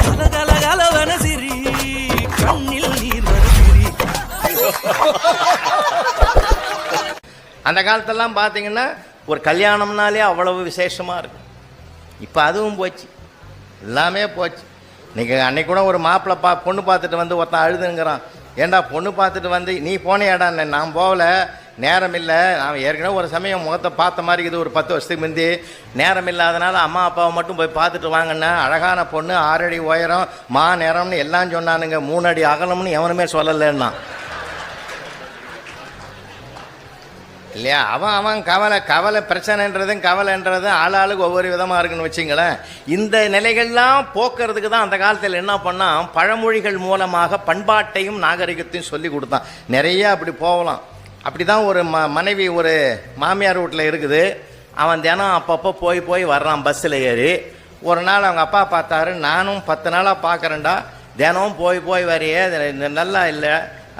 கலகலகலவன சிரி கண்ணில் நீர் வருகிறி. அந்த காலத்தெல்லாம் பார்த்தீங்கன்னா ஒரு கல்யாணம்னாலே அவ்வளவு விசேஷமாக இருக்கும். இப்போ அதுவும் போச்சு, எல்லாமே போச்சு. அன்னைக்கு கூட ஒரு மாப்பிள்ளை பொண்ணு பார்த்துட்டு வந்து ஒருத்தன் அழுதுங்கிறான். ஏண்டா பொண்ணு பார்த்துட்டு வந்து நீ போனேடா? நான் போகல, நேரம் இல்லை. நான் ஏற்கனவே ஒரு சமயம் முகத்தை பார்த்த மாதிரி இது ஒரு 10 வருஷத்துக்கு முந்தி. நேரம் இல்லாதனால அம்மா அப்பாவை மட்டும் போய் பார்த்துட்டு வாங்கன்னா, அழகான பொண்ணு 6 அடி உயரம் நேரம்னு எல்லாம் சொன்னானுங்க, 3 அடி அகலம்னு எவனுமே சொல்லலைன்னா இல்லையா? அவன் கவலை பிரச்சனைன்றதும் கவலைன்றதும் ஆளாளுக்கு ஒவ்வொரு விதமாக இருக்குன்னு வச்சுங்களேன். இந்த நிலைகள்லாம் போக்குறதுக்கு தான் அந்த காலத்தில் என்ன பண்ணால் பழமொழிகள் மூலமாக பண்பாட்டையும் நாகரிகத்தையும் சொல்லி கொடுத்தான். நிறைய அப்படி போகலாம். அப்படி தான் ஒரு மனைவி ஒரு மாமியார் வீட்டில் இருக்குது. அவன் தினம் அப்பப்போ போய் வர்றான் பஸ்ஸில் ஏறி. ஒரு நாள் அவங்க அப்பா பார்த்தாரு, நானும் 10 நாளாக பார்க்குறேன்டா, தினம் போய் வரையே நல்லா இல்லை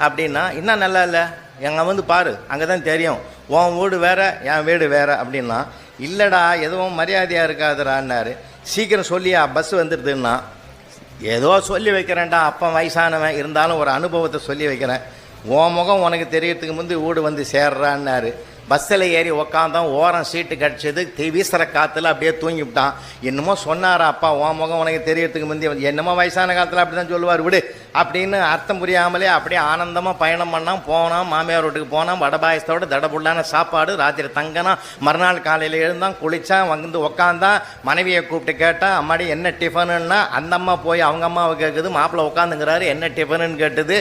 அப்படின்னா. இன்னும் நல்லா இல்லை, எங்கே வந்து பாரு, அங்கே தான் தெரியும், உன் வீடு வேறு என் வீடு வேறு அப்படின்னா. இல்லைடா எதுவும் மரியாதையாக இருக்காதுடான்னாரு. சீக்கிரம் சொல்லியா பஸ் வந்துடுதுன்னா. ஏதோ சொல்லி வைக்கிறேன்டா, அப்போ வயசானவன் இருந்தாலும் ஒரு அனுபவத்தை சொல்லி வைக்கிறேன். உன் முகம் உனக்கு தெரியறதுக்கு முந்தி வீடு வந்து சேர்றான்னாரு. பஸ்ஸில் ஏறி உக்காந்தான், ஓரம் சீட்டு கிடச்சிது, வீசுகிற காற்றுல அப்படியே தூங்கிவிட்டான். என்னமோ சொன்னாரா அப்பா, உன் முகம் உனக்கு தெரியறதுக்கு முந்தி, என்னமோ வயசான காலத்தில் அப்படி தான் சொல்லுவார் விடு அப்படின்னு அர்த்தம் புரியாமலே அப்படியே ஆனந்தமாக பயணம் போனான். மாமியார் வீட்டுக்கு போனான், வடபாயசத்தோட தடபுள்ளான சாப்பாடு, ராத்திரி தங்கினா. மறுநாள் காலையில் எழுந்தான், குளித்தான், வந்து உக்காந்தான். மனைவியை கூப்பிட்டு கேட்டான், அம்மாடி என்ன டிஃபனுன்னா. அந்த அம்மா போய் அவங்க அம்மாவை கேட்குது, மாப்பிள்ளை உட்காந்துங்கிறாரு, என்ன டிஃபனுன்னு கேட்டுது.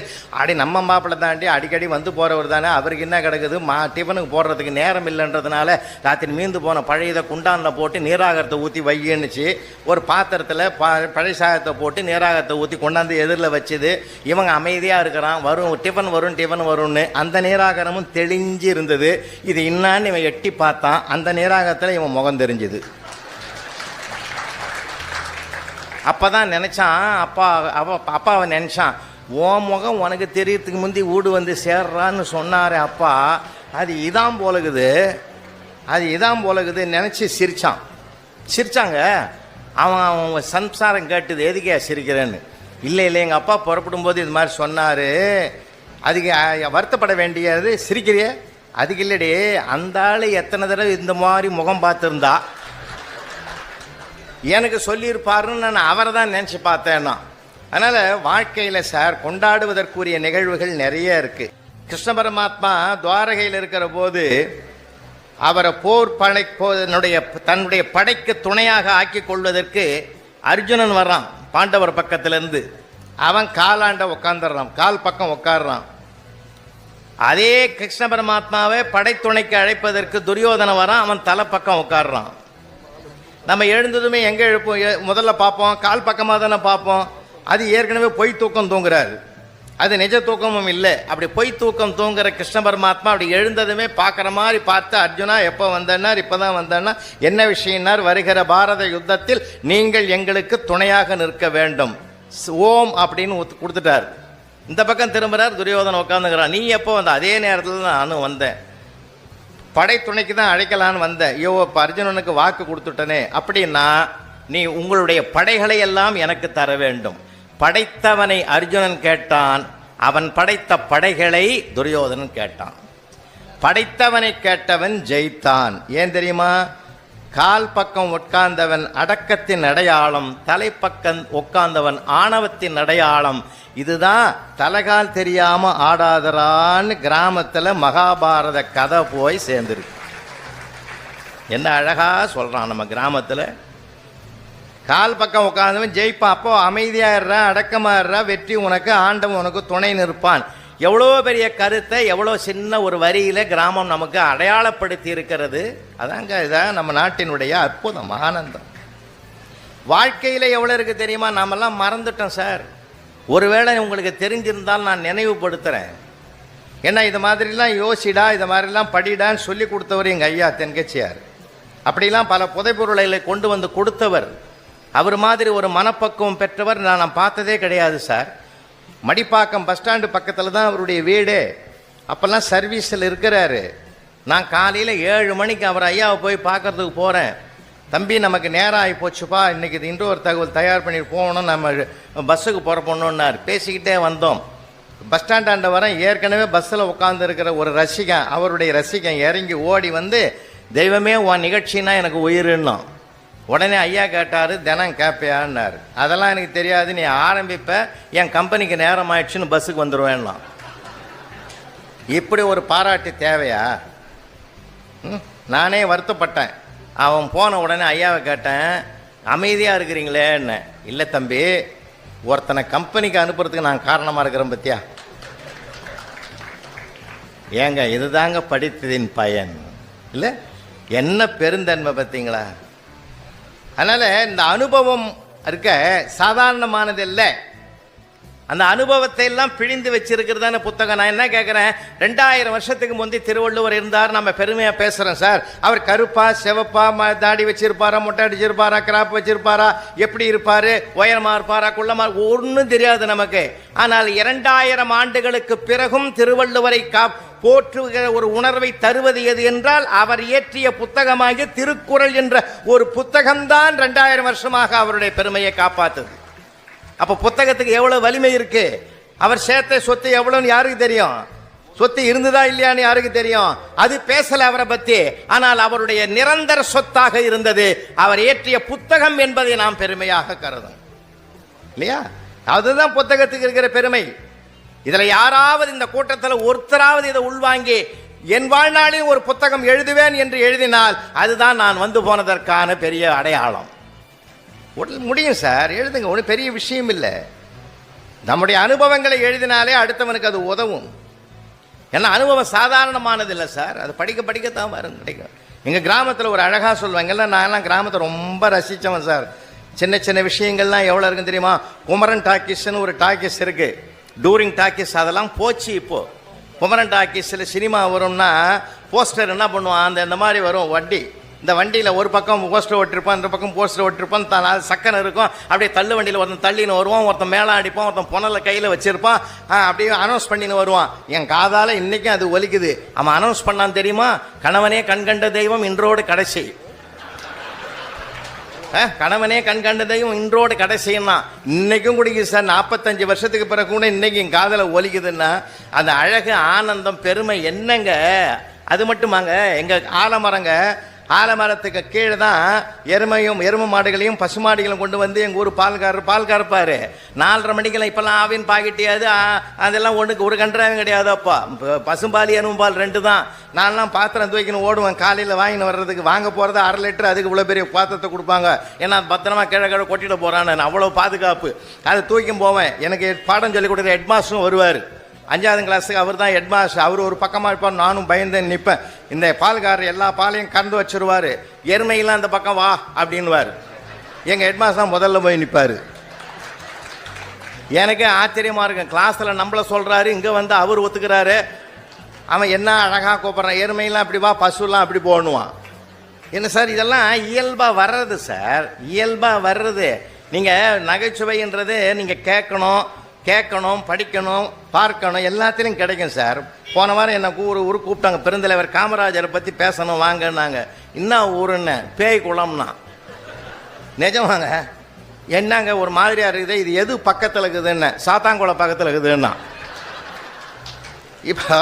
நம்ம மாப்பிள்ளை தாண்டி அடிக்கடி வந்து போகிறவர் தானே, அவருக்கு என்ன கிடக்குது, டிஃபனுக்கு போடுறதுக்கு நேரம் இல்லைன்றதுனால ராத்திரி மீந்து போன பழையதை குண்டானில் போட்டு நீராகரத்தை ஊற்றி வையணுச்சு. ஒரு பாத்திரத்தில் பழைய சாதத்தை போட்டு நீராகரத்தை ஊற்றி கொண்டாந்து எதிரில் வச்சுது. இவங்க அமைதியாக இருக்கிறான். டிஃபன் வரும்னு. அந்த நீராகரமும் தெளிஞ்சு இருந்தது. இது இன்னான்னு இவன் எட்டி பார்த்தான். அந்த நீராகரத்தில் இவன் முகம் தெரிஞ்சுது. அப்போதான் நினச்சான் அப்பாவை நினச்சான், உன் முகம் உனக்கு தெரியறதுக்கு முந்தி வீடு வந்து சேர்றான்னு சொன்னாரே அப்பா, அது இதான் போலகுது நினச்சி சிரிச்சாங்க. அவன் சம்சாரம் கேட்டுது, எதுக்கே சிரிக்கிறேன்னு. இல்லை எங்கள் அப்பா புறப்படும் போது இது மாதிரி சொன்னார், அதுக்கு வருத்தப்பட வேண்டியது, சிரிக்கிறிய அதுக்கு இல்லடி. அந்த ஆள் எத்தனை தடவை இந்த மாதிரி முகம் பார்த்துருந்தா எனக்கு சொல்லியிருப்பாருன்னு நான் அவரை தான் நினச்சி பார்த்தேன்னா. அதனால் வாழ்க்கையில் சார் கொண்டாடுவதற்குரிய நிகழ்வுகள் நிறைய இருக்குது. கிருஷ்ண பரமாத்மா துவாரகையில் இருக்கிற போது அவரை தன்னுடைய படைக்கு துணையாக ஆக்கி கொள்வதற்கு அர்ஜுனன் வர்றான் பாண்டவர் பக்கத்திலிருந்து. அவன் காலாண்ட உட்காந்துடுறான், கால் பக்கம் உட்காடுறான். அதே கிருஷ்ண பரமாத்மாவை படைத்துணைக்கு அழைப்பதற்கு துரியோதன வரான், அவன் தலை பக்கம் உட்காடுறான். நம்ம எழுந்ததுமே எங்கே எழுப்போம்? முதல்ல பார்ப்போம், கால் பக்கமாக தானே பார்ப்போம். அது ஏற்கனவே பொய் தூக்கம் தூங்குறாரு, அது நிஜ தூக்கமும் இல்லை. அப்படி பொய் தூக்கம் தூங்குற கிருஷ்ண பரமாத்மா அப்படி எழுந்ததுமே பார்க்குற மாதிரி பார்த்து, அர்ஜுனா எப்போ வந்தனார்? இப்போ தான் வந்தனா. என்ன விஷயம்னார்? வருகிற பாரத யுத்தத்தில் நீங்கள் எங்களுக்கு துணையாக நிற்க வேண்டும், ஓம் அப்படின்னு கொடுத்துட்டார். இந்த பக்கம் திரும்புகிறார், துரியோதனை உட்காந்துக்கிறான். நீ எப்போ வந்த? அதே நேரத்தில் தான் நானும் வந்தேன், படை துணைக்கு தான் அழைக்கலான்னு வந்தேன். ஐயோ இப்போ அர்ஜுனனுக்கு வாக்கு கொடுத்துட்டனே. அப்படின்னா நீ உங்களுடைய படைகளை எல்லாம் எனக்கு தர வேண்டும். படைத்தவனை அர்ஜுனன் கேட்டான், அவன் படைத்த படைகளை துரியோதனன் கேட்டான். படைத்தவனை கேட்டவன் ஜெயித்தான். ஏன் தெரியுமா? கால் பக்கம் உட்கார்ந்தவன் அடக்கத்தின் அடையாளம், தலைப்பக்கம் உட்கார்ந்தவன் ஆணவத்தின் அடையாளம். இதுதான் தலைகால் தெரியாம ஆடாதரான்னு கிராமத்தில் மகாபாரத கதை போய் சேர்ந்துருக்கு. என்ன அழகா சொல்றான் நம்ம கிராமத்தில். கால் பக்கம் உட்கார்ந்தவன் ஜெயிப்பான். அப்போ அமைதியாடுறா, அடக்கமாடுறா, வெற்றி உனக்கு, ஆண்டவன் உனக்கு துணை நிற்பான். எவ்வளோ பெரிய கருத்தை எவ்வளோ சின்ன ஒரு வரியில் கிராமம் நமக்கு அடையாளப்படுத்தி இருக்கிறது. அதாங்க இதான் நம்ம நாட்டினுடைய அற்புதம், ஆனந்தம். வாழ்க்கையில் எவ்வளோ இருக்குது தெரியுமா? நாமெல்லாம் மறந்துட்டோம் சார். ஒருவேளை உங்களுக்கு தெரிஞ்சிருந்தால் நான் நினைவுபடுத்துகிறேன். ஏன்னா இது மாதிரிலாம் யோசிடா, இது மாதிரிலாம் படிடான்னு சொல்லி கொடுத்தவர் எங்கள் ஐயா தென்கட்சியார். அப்படிலாம் பல புதைப்பொருளை கொண்டு வந்து கொடுத்தவர். அவர் மாதிரி ஒரு மனப்பக்குவம் பெற்றவர் நான் பார்த்ததே கிடையாது சார். மடிப்பாக்கம் பஸ் ஸ்டாண்டு பக்கத்தில் தான் அவருடைய வீடு. அப்போல்லாம் சர்வீஸில் இருக்கிறாரு. நான் காலையில் 7 மணிக்கு அவர் ஐயாவை போய் பார்க்கறதுக்கு போகிறேன். தம்பி நமக்கு நேரம் ஆகி போச்சுப்பா, இன்றைக்கி இது இன்னொரு தகவல் தயார் பண்ணி போகணும், நம்ம பஸ்ஸுக்கு புறப்படணுன்னார். பேசிக்கிட்டே வந்தோம். பஸ் ஸ்டாண்டாண்ட வரேன், ஏற்கனவே பஸ்ஸில் உட்காந்துருக்கிற ஒரு ரசிகன், அவருடைய ரசிகன் இறங்கி ஓடி வந்து, தெய்வமே உன் நிகழ்ச்சின்னா எனக்கு உயிருன்னோம். உடனே ஐயா கேட்டார், தினம் கேட்பியான்னார். அதெல்லாம் எனக்கு தெரியாது, நீ ஆரம்பிப்ப, என் கம்பெனிக்கு நேரம் ஆயிடுச்சுன்னு பஸ்ஸுக்கு வந்துடுவேன்னா. இப்படி ஒரு பாராட்டு தேவையா? நானே வருத்தப்பட்டேன். அவன் போன உடனே ஐயாவை கேட்டேன், அமைதியாக இருக்கிறீங்களேன்னு. இல்லை தம்பி, ஒருத்தனை கம்பெனிக்கு அனுப்புறதுக்கு நான் காரணமாக இருக்கிறேன் பத்தியா. ஏங்க இதுதாங்க படித்ததின் பயன் இல்லை, என்ன பெருந்தன்மை பார்த்தீங்களா? அதனால் இந்த அனுபவம் இருக்க சாதாரணமானது இல்லை. அந்த அனுபவத்தை எல்லாம் பிழிந்து வச்சிருக்கிறதான புத்தகம். நான் என்ன கேட்குறேன், 2000 வருஷத்துக்கு முந்தி திருவள்ளுவர் இருந்தார், நம்ம பெருமையாக பேசுகிறோம் சார். அவர் கருப்பா சிவப்பா, தாடி வச்சிருப்பாரா, மொட்டை அடிச்சிருப்பாரா, கிராப் வச்சிருப்பாரா, எப்படி இருப்பார், உயரமாக இருப்பாரா, குள்ளமா, ஒன்றும் தெரியாது நமக்கு. ஆனால் 2000 ஆண்டுகளுக்கு பிறகும் திருவள்ளுவரை போற்றுகிற ஒரு உணர்வை தருவது எது என்றால் அவர் இயற்றிய புத்தகமாகிய திருக்குறள் என்ற ஒரு புத்தகம்தான் 2000 வருஷமாக அவருடைய பெருமையை காப்பாற்றுது. அப்போ புத்தகத்துக்கு எவ்வளோ வலிமை இருக்கு. அவர் சேர்த்த சொத்து எவ்வளோன்னு யாருக்கு தெரியும்? சொத்து இருந்ததா இல்லையான்னு யாருக்கு தெரியும்? அது பேசல அவரை பற்றி. ஆனால் அவருடைய நிரந்தர சொத்தாக இருந்தது அவர் இயற்றிய புத்தகம் என்பதை நாம் பெருமையாக கருதும் இல்லையா? அதுதான் புத்தகத்துக்கு இருக்கிற பெருமை. இதுல யாராவது இந்த கூட்டத்தில் ஒருத்தராவது இதை உள்வாங்கி என் வாழ்நாளில் ஒரு புத்தகம் எழுதுவேன் என்று எழுதினால் அதுதான் நான் வந்து போனதற்கான பெரிய அடையாளம். முடியும் சார், எழுதுங்க, ஒன்றும் பெரிய விஷயம் இல்லை. நம்முடைய அனுபவங்களை எழுதினாலே அடுத்தவனுக்கு அது உதவும். ஏன்னா அனுபவம் சாதாரணமானது இல்லை சார், அது படிக்க படிக்கத்தான் வரும் கிடைக்கும். எங்கள் கிராமத்தில் ஒரு அழகாக சொல்லுவாங்கல்ல, நான்லாம் கிராமத்தை ரொம்ப ரசித்தவன் சார். சின்ன சின்ன விஷயங்கள்லாம் எவ்வளோ இருக்குன்னு தெரியுமா? குமரன் டாக்கீஸ்ன்னு ஒரு டாக்கீஸ் இருக்குது, டூரிங் டாக்கீஸ். அதெல்லாம் போச்சு. இப்போது குமரன் டாக்கீஸில் சினிமா வரும்னா போஸ்டர் என்ன பண்ணுவான், இந்த மாதிரி வரும் வண்டி. இந்த வண்டியில் ஒரு பக்கம் போஸ்டர் ஓட்டிருப்பான், இந்த பக்கம் போஸ்டர் ஓட்டிருப்பான், சக்கரை இருக்கும். அப்படியே தள்ளு வண்டியில் ஒருத்தன் தள்ளின்னு வருவான், ஒருத்தன் மேலே அடிப்பான், ஒருத்தன் புனலை கையில் வச்சிருப்பான். அப்படியே அனௌன்ஸ் பண்ணின்னு வருவான். என் காதால் இன்றைக்கும் அது ஒலிக்குது. அவன் அனௌன்ஸ் பண்ணான்னு தெரியுமா? கணவனே கண்கண்ட தெய்வம் இன்றோடு கடைசி. கணவனே கண்கண்ட தெய்வம் இன்றோடு கடைசின்னா இன்னைக்கும் குடிக்குது சார். 45 வருஷத்துக்கு பிறகு கூட இன்னைக்கு என் காதில் ஒலிக்குதுன்னா அந்த அழகு, ஆனந்தம், பெருமை என்னங்க. அது மட்டுமாங்க, எங்கள் ஆலமரங்க, ஆலமரத்துக்கு கீழே தான் எருமை மாடுகளையும் பசுமாடுகளையும் கொண்டு வந்து எங்கள் ஊர் பால் கறப்பார். 4:30 மணிக்கெல்லாம் இப்போல்லாம் ஆவின் பாக்கெட்டியாது, அதெல்லாம் ஒன்றுக்கு ஒரு கன்றாவும் கிடையாது. அப்போ பசும்பால் எருமைப்பால் 2 தான். நான்லாம் பாத்திரம் தூக்கின்னு ஓடுவேன் காலையில் வாங்கின்னு வர்றதுக்கு. வாங்க போகிறது 1/2 லிட்டர், அதுக்கு இவ்வளோ பெரிய பாத்திரத்தை கொடுப்பாங்க. ஏன்னா பத்திரமா கீழே கொட்டிட்டு போகிறான்னு அவ்வளோ பாதுகாப்பு. அதை தூக்கின்னு போவேன். எனக்கு பாடம் சொல்லிக் கொடுக்குற ஹெட்மாஸ்டரும் வருவார். 5ஆம் கிளாஸுக்கு அவர் தான் ஹெட்மாஸ்டர். அவர் ஒரு பக்கமாக இருப்பார், நானும் பயந்து நிற்பேன். இந்த பால்காரர் எல்லா பாலையும் கறந்து வச்சுருவார். எருமையெல்லாம் அந்த பக்கம் வா அப்படின்வார். எங்கள் ஹெட்மாஸ்டர் தான் முதல்ல போய் நிற்பார். எனக்கு ஆச்சரியமாக இருக்கும். கிளாஸில் நம்மளை சொல்கிறாரு, இங்கே வந்து அவர் ஒத்துக்கிறாரு. அவன் என்ன அழகாக கூப்பிட்றான், எருமையெல்லாம் அப்படி வா, பசுலாம் அப்படி போடணுவான். என்ன சார், இதெல்லாம் இயல்பாக வர்றது சார், இயல்பாக வர்றது. நீங்கள் நகைச்சுவைன்றது நீங்கள் கேட்கணும், படிக்கணும், பார்க்கணும், எல்லாத்திலையும் கிடைக்கும் சார். போன வாரம் என்னை ஊர் கூப்பிட்டாங்க, பெருந்தலைவர் காமராஜரை பற்றி பேசணும் வாங்கன்னாங்க. என்ன ஊருன்னு? பேய் குளம்னா. நிஜமாங்க. என்னங்க ஒரு மாதிரியாக இருக்குது, இது எது பக்கத்தில் இருக்குதுன்னு? சாத்தாங்குளம் பக்கத்தில் இருக்குதுன்னா. இப்போ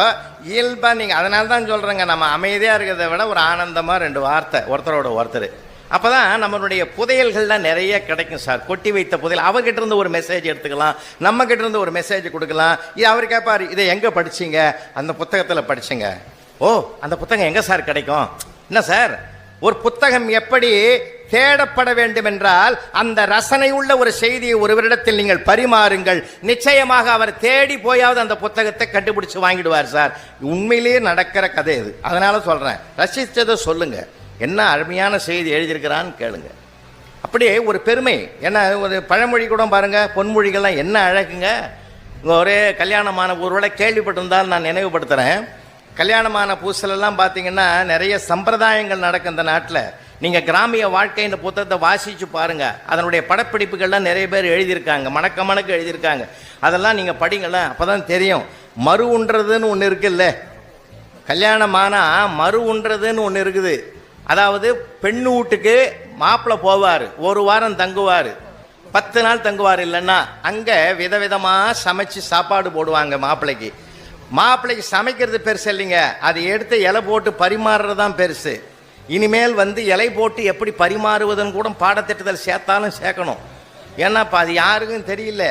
இயல்பா நீங்கள், அதனால தான் சொல்கிறேங்க, நம்ம அமைதியாக இருக்கிறத விட ஒரு ஆனந்தமாக 2 வார்த்தை ஒருத்தரோட ஒருத்தர். அப்போ தான் நம்மளுடைய புதையல்கள்லாம் நிறைய கிடைக்கும் சார். கொட்டி வைத்த புதையல். அவர்கிட்ட இருந்து ஒரு மெசேஜ் எடுத்துக்கலாம், நம்மக்கிட்ட இருந்து ஒரு மெசேஜ் கொடுக்கலாம். இது அவர் கேட்பார், இதை எங்கே படிச்சிங்க? அந்த புத்தகத்தில் படிச்சுங்க. ஓ, அந்த புத்தகம் எங்கே சார் கிடைக்கும்? என்ன சார், ஒரு புத்தகம் எப்படி தேடப்பட வேண்டும் என்றால் அந்த ரசனை உள்ள ஒரு செய்தியை ஒருவரிடத்தில் நீங்கள் பரிமாறுங்கள், நிச்சயமாக அவர் தேடி போயாவது அந்த புத்தகத்தை கண்டுபிடிச்சு வாங்கிடுவார் சார். உண்மையிலேயே நடக்கிற கதை இது. அதனால சொல்கிறேன், ரசித்ததை சொல்லுங்க, என்ன அருமையான செய்தி எழுதியிருக்கிறான்னு கேளுங்க. அப்படியே ஒரு பெருமை. ஏன்னா ஒரு பழமொழி கூட பாருங்கள், பொன்மொழிகள்லாம் என்ன அழகுங்க. ஒரே கல்யாணமான ஒருவேளை கேள்விப்பட்டிருந்தால் நான் நினைவுபடுத்துகிறேன். கல்யாணமான பூசலெல்லாம் பார்த்தீங்கன்னா நிறைய சம்பிரதாயங்கள் நடக்கும் இந்த நாட்டில். நீங்கள் கிராமிய வாழ்க்கை இந்த புத்தகத்தை வாசித்து பாருங்கள். அதனுடைய படப்பிடிப்புகள்லாம் நிறைய பேர் எழுதியிருக்காங்க, மணக்க எழுதியிருக்காங்க. அதெல்லாம் நீங்கள் படிங்கள, அப்போ தான் தெரியும். மறு உண்றதுன்னு ஒன்று இருக்குல்ல, கல்யாணமானால் மறு உண்றதுன்னு ஒன்று இருக்குது. அதாவது பெண்ணு வீட்டுக்கு மாப்பிள்ளை போவார், ஒரு வாரம் தங்குவார், 10 நாள் தங்குவார். இல்லைன்னா அங்கே விதவிதமாக சமைச்சு சாப்பாடு போடுவாங்க மாப்பிள்ளைக்கு. மாப்பிள்ளைக்கு சமைக்கிறது பெருசு இல்லைங்க, அதை எடுத்து இலை போட்டு பரிமாறுறது தான் பெருசு. இனிமேல் இலை போட்டு எப்படி பரிமாறுவதுன்னு கூட பாடத்திட்டத்தில் சேர்த்தாலும் சேர்க்கணும். ஏன்னா இப்போ அது யாருக்கும் தெரியல,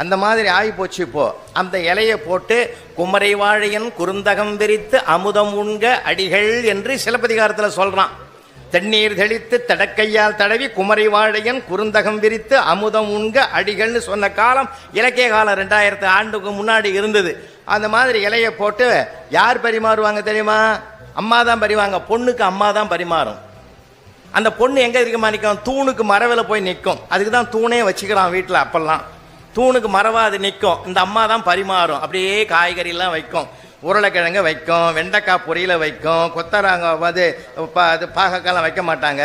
அந்த மாதிரி ஆகி போச்சு. இப்போ அந்த இலையை போட்டு குமரை வாழையன் குறுந்தகம் விரித்து அமுதம் உண்க அடிகள் என்று சிலப்பதிகாரத்தில் சொல்கிறான். தண்ணீர் தெளித்து தடக்கையால் தடவி குமரை வாழையன் குறுந்தகம் விரித்து அமுதம் உண்க அடிகள்னு சொன்ன காலம் இலக்கிய காலம் 2000 ஆண்டுக்கு முன்னாடி இருந்தது. அந்த மாதிரி இலையை போட்டு யார் பரிமாறுவாங்க தெரியுமா? அம்மா தான் பரிவாங்க. பொண்ணுக்கு அம்மா தான் பரிமாறும். அந்த பொண்ணு எங்கே இருக்குமா நிற்கும்? தூணுக்கு மரவில் போய் நிற்கும். அதுக்கு தான் தூணே வச்சுக்கிறான் வீட்டில். அப்பெல்லாம் தூணுக்கு மரவா அது நிற்கும். இந்த அம்மா தான் பரிமாறும். அப்படியே காய்கறிலாம் வைக்கும், உருளைக்கிழங்கு வைக்கும், வெண்டைக்காய் பொரியலை வைக்கும், கொத்தராங்க அது பாகக்காலாம் வைக்க மாட்டாங்க,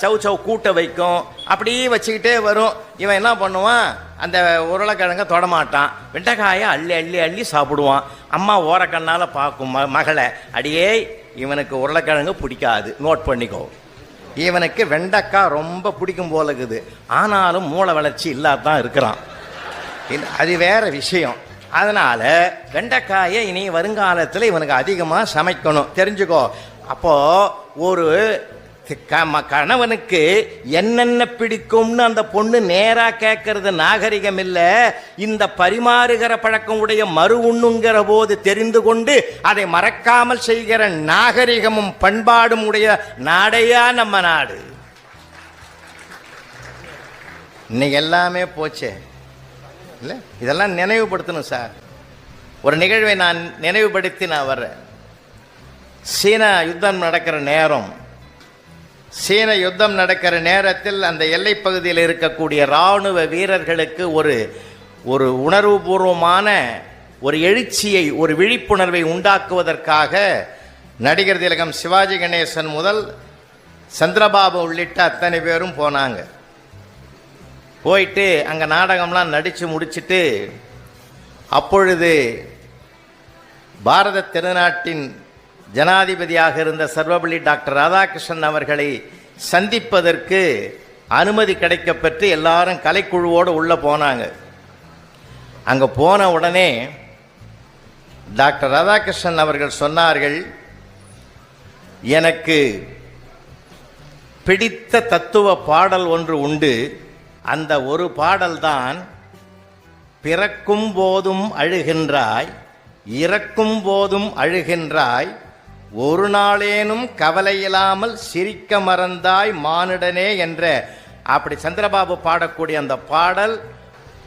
சவு கூட்டை வைக்கும். அப்படியே வச்சுக்கிட்டே வரும். இவன் என்ன பண்ணுவான்? அந்த உருளைக்கிழங்கை தொடமாட்டான், வெண்டைக்காயை அள்ளி அள்ளி அள்ளி சாப்பிடுவான். அம்மா ஓரக்கண்ணால் பார்க்கும் மகளை, அடியே இவனுக்கு உருளைக்கிழங்கு பிடிக்காது, நோட் பண்ணிக்கோ, இவனுக்கு வெண்டைக்காய் ரொம்ப பிடிக்கும் போல இருக்குது, ஆனாலும் மூளை வளர்ச்சி இல்லாதான் இருக்கிறான், அது வேற விஷயம். அதனால வெண்டைக்காயை இனி வருங்காலத்தில் இவனுக்கு அதிகமாக சமைக்கணும், தெரிஞ்சுக்கோ. அப்போ ஒரு கணவனுக்கு என்னென்ன பிடிக்கும்னு அந்த பொண்ணு நேரா கேட்கறது நாகரிகம் இல்லை. இந்த பரிமாறுகிற பழக்கம் உடைய மறு உண்ணுங்கிற போது தெரிந்து கொண்டு அதை மறக்காமல் செய்கிற நாகரிகமும் பண்பாடும் உடைய நாடையா நம்ம நாடு. இன்னைக்கு எல்லாமே போச்சே இல்லை, இதெல்லாம் நினைவுபடுத்தணும் சார். ஒரு நிகழ்வை நான் நினைவுபடுத்தி நான் வர்றேன். சீனா யுத்தம் நடக்கிற நேரம், சீன யுத்தம் நடக்கிற நேரத்தில் அந்த எல்லைப்பகுதியில் இருக்கக்கூடிய இராணுவ வீரர்களுக்கு ஒரு உணர்வுபூர்வமான ஒரு எழுச்சியை, ஒரு விழிப்புணர்வை உண்டாக்குவதற்காக நடிகர் திலகம் சிவாஜி கணேசன் முதல் சந்திரபாபு உள்ளிட்ட அத்தனை பேரும் போனாங்க. போயிட்டு அங்கே நாடகம்லாம் நடித்து முடிச்சுட்டு, அப்பொழுது பாரத திருநாட்டின் ஜனாதிபதியாக இருந்த சர்வபள்ளி டாக்டர் ராதாகிருஷ்ணன் அவர்களை சந்திப்பதற்கு அனுமதி கிடைக்கப்பெற்று எல்லாரும் கலைக்குழுவோடு உள்ளே போனாங்க. அங்கே போன உடனே டாக்டர் ராதாகிருஷ்ணன் அவர்கள் சொன்னார்கள், எனக்கு பிடித்த தத்துவ பாடல் ஒன்று உண்டு, அந்த ஒரு பாடல்தான், பிறக்கும் போதும் அழுகின்றாய் இறக்கும் போதும் அழுகின்றாய், ஒரு நாளேனும் கவலையில்லாமல் சிரிக்க மறந்தாய் மானுடனே என்ற அப்படி சந்திரபாபு பாடக்கூடிய அந்த பாடல்,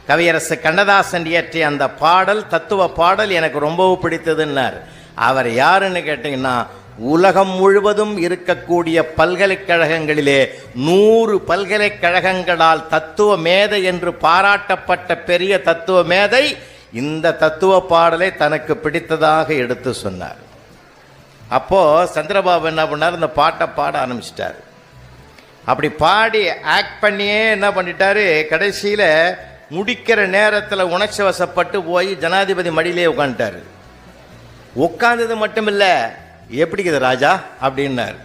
கவியரசு கண்ணதாசன் இயற்றிய அந்த பாடல், தத்துவ பாடல் எனக்கு ரொம்பவும் பிடித்ததுன்னார். அவர் யாருன்னு கேட்டிங்கன்னா, உலகம் முழுவதும் இருக்கக்கூடிய பல்கலைக்கழகங்களிலே 100 பல்கலைக்கழகங்களால் தத்துவ மேதை என்று பாராட்டப்பட்ட பெரிய தத்துவ மேதை இந்த தத்துவ பாடலை தனக்கு பிடித்ததாக எடுத்து சொன்னார். அப்போ சந்திரபாபு என்ன பண்ணார்? இந்த பாட்டை பாட ஆரம்பிச்சிட்டார். அப்படி பாடி ஆக்ட் பண்ணியே என்ன பண்ணிட்டாரு, கடைசியில் முடிக்கிற நேரத்தில் உணர்ச்சி வசப்பட்டு போய் ஜனாதிபதி மடியிலே உட்காந்துட்டார். உட்கார்ந்தது மட்டும் இல்லை, எப்படிக்குது ராஜா அப்படின்னார்.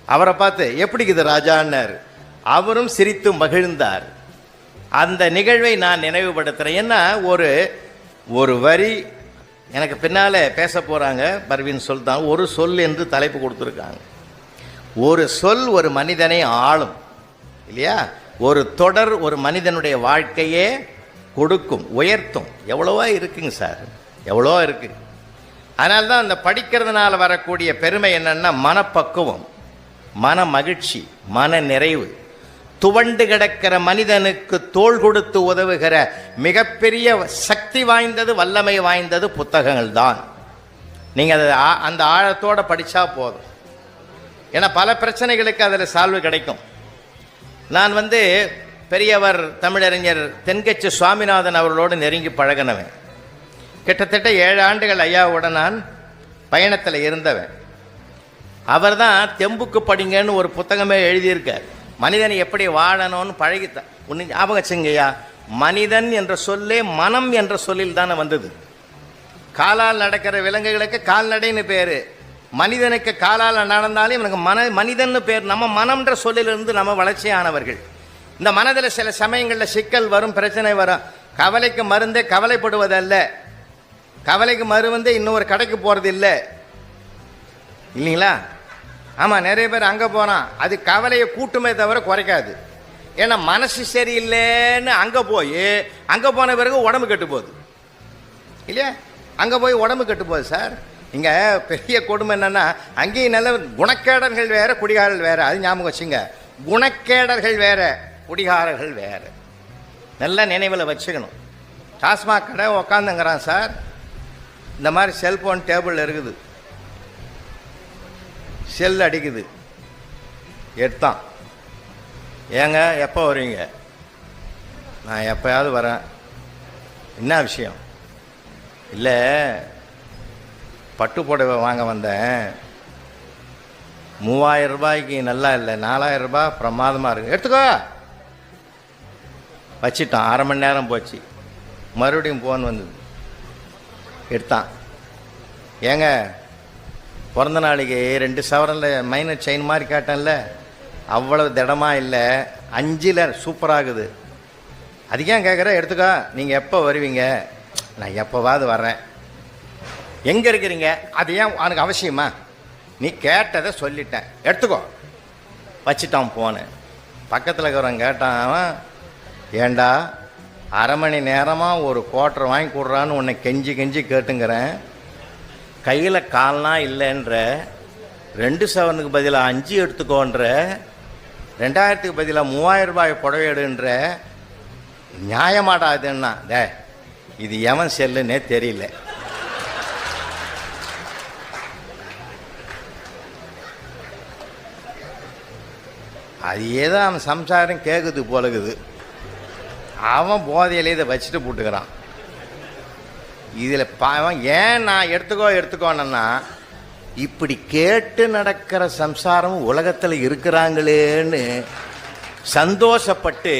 அவரை பார்த்து எப்படிக்குது ராஜான்னார். அவரும் சிரித்து மகிழ்ந்தார். அந்த நிகழ்வை நான் நினைவுபடுத்துகிறேன். ஏன்னா ஒரு வரி எனக்கு பின்னால் பேச போகிறாங்க பர்வீன் சுல்தான். ஒரு சொல் என்று தலைப்பு கொடுத்துருக்காங்க. ஒரு சொல் ஒரு மனிதனை ஆளும் இல்லையா? ஒரு தொடர் ஒரு மனிதனுடைய வாழ்க்கையே கொடுக்கும், உயர்த்தும். எவ்வளவோ இருக்குங்க சார், எவ்வளோ இருக்குது. அதனால்தான் அந்த படிக்கிறதுனால வரக்கூடிய பெருமை என்னன்னா, மனப்பக்குவம், மன மகிழ்ச்சி, மன நிறைவு. துவண்டு கிடக்கிற மனிதனுக்கு தோள் கொடுத்து உதவுகிற மிகப்பெரிய சக்தி வாய்ந்தது, வல்லமை வாய்ந்தது புத்தகங்கள் தான். நீங்கள் அந்த ஆழத்தோடு படித்தா போதும். ஏன்னா பல பிரச்சனைகளுக்கு அதில் சால்வு கிடைக்கும். நான் பெரியவர் தமிழறிஞர் தென்கட்சி சுவாமிநாதன் அவர்களோடு நெருங்கி பழகினவன். கிட்டத்தட்ட 7 ஆண்டுகள் ஐயாவோட நான் பயணத்தில் இருந்தவன். அவர் தான் தெம்புக்கு படிங்கன்னு ஒரு புத்தகமே எழுதியிருக்கார். மனிதனை எப்படி வாழணும்னு பழகித்தான். ஒன்று ஞாபகம் வச்சுங்கய்யா, மனிதன் என்ற சொல்லே மனம் என்ற சொல்லில் தானே வந்தது. காலால் நடக்கிற விலங்குகளுக்கு கால்நடைன்னு பேர், மனிதனுக்கு காலால் நடந்தாலும் இவனுக்கு மனிதன்னு பேர். நம்ம மனம்ன்ற சொல்லிலிருந்து நம்ம வளர்ச்சியானவர்கள். இந்த மனதில் சில சமயங்களில் சிக்கல் வரும், பிரச்சனை வரும். கவலைக்கு மருந்தே கவலைப்படுவதல்ல, கவலைக்கு மருந்து இன்னொரு கடைக்கு போகிறது இல்லை இல்லைங்களா? ஆமாம், நிறைய பேர் அங்கே போனால் அது கவலையை கூட்டுமே தவிர குறைக்காது. ஏன்னா மனசு சரியில்லைன்னு அங்கே போன பிறகு உடம்பு கெட்டு போகுது இல்லையா? அங்கே போய் உடம்பு கெட்டு போகுது சார். இங்கே பெரிய கொடுமை என்னென்னா, அங்கேயும் நல்ல குணக்கேடர்கள் வேறு, குடிகாரர்கள் வேறு. அது ஞாபகம் வச்சுங்க. குணக்கேடர்கள் வேறு, குடிகாரர்கள் வேறு. நல்ல நினைவில் வச்சுக்கணும். டாஸ்மாக் கடை உக்காந்துங்கிறான் சார், இந்த மாதிரி செல்ஃபோன் டேபிள் இருக்குது, செல் அடிக்குது, எடுத்தான். ஏங்க எப்போ வருவீங்க? நான் எப்போயாவது வரேன். என்ன விஷயம்? இல்லை, பட்டு புடவை வாங்க வந்தேன், 3000 ரூபாய்க்கு நல்லா இல்லை, 4000 ரூபாய் பிரமாதமாக இருக்குது, எடுத்துக்கோ. வச்சிட்டான். 1/2 மணி நேரம் போச்சு, மறுபடியும் ஃபோன் வந்தது, எடுத்தான். ஏங்க பிறந்த நாளைக்கு 2 சவரனில் மைனர் செயின் மாதிரி கேட்டேன்ல, அவ்வளவு திடமாக இல்லை, 5ல் சூப்பராகுது. அதுக்கேன் கேட்குற, எடுத்துக்கோ. நீங்கள் எப்போ வருவீங்க? நான் எப்போவாது வர்றேன். எங்கே இருக்கிறீங்க? அது ஏன் உனக்கு அவசியமா? நீ கேட்டதை சொல்லிட்டேன், எடுத்துக்கோ. வச்சுட்டான் ஃபோனு. பக்கத்தில் இருக்கிறவன் கேட்டான், அவன் ஏண்டா 1/2 மணி நேரமாக ஒரு குவார்ட்டர் வாங்கி கொடுறான்னு உன்னை கெஞ்சி கெஞ்சி கேட்டுங்கிறேன், கையில் கால்னா இல்லைன்ற, 2 சவரனுக்கு பதிலாக 5 எடுத்துக்கோன்ற, 2000க்கு பதிலாக 3000 ரூபாய் புடவை எடுன்ற, நியாயமாடாதுன்னா இது எவன் செல்லுன்னே தெரியல. அது ஏதோ அவன் சம்சாரம் கேட்குது போலகுது, அவன் போதையிலே இதை வச்சுட்டு போட்டுக்கிறான். இதில் அவன் ஏன் நான் எடுத்துக்கோன்னா, இப்படி கேட்டு நடக்கிற சம்சாரம் உலகத்தில் இருக்கிறாங்களேன்னு சந்தோஷப்பட்டு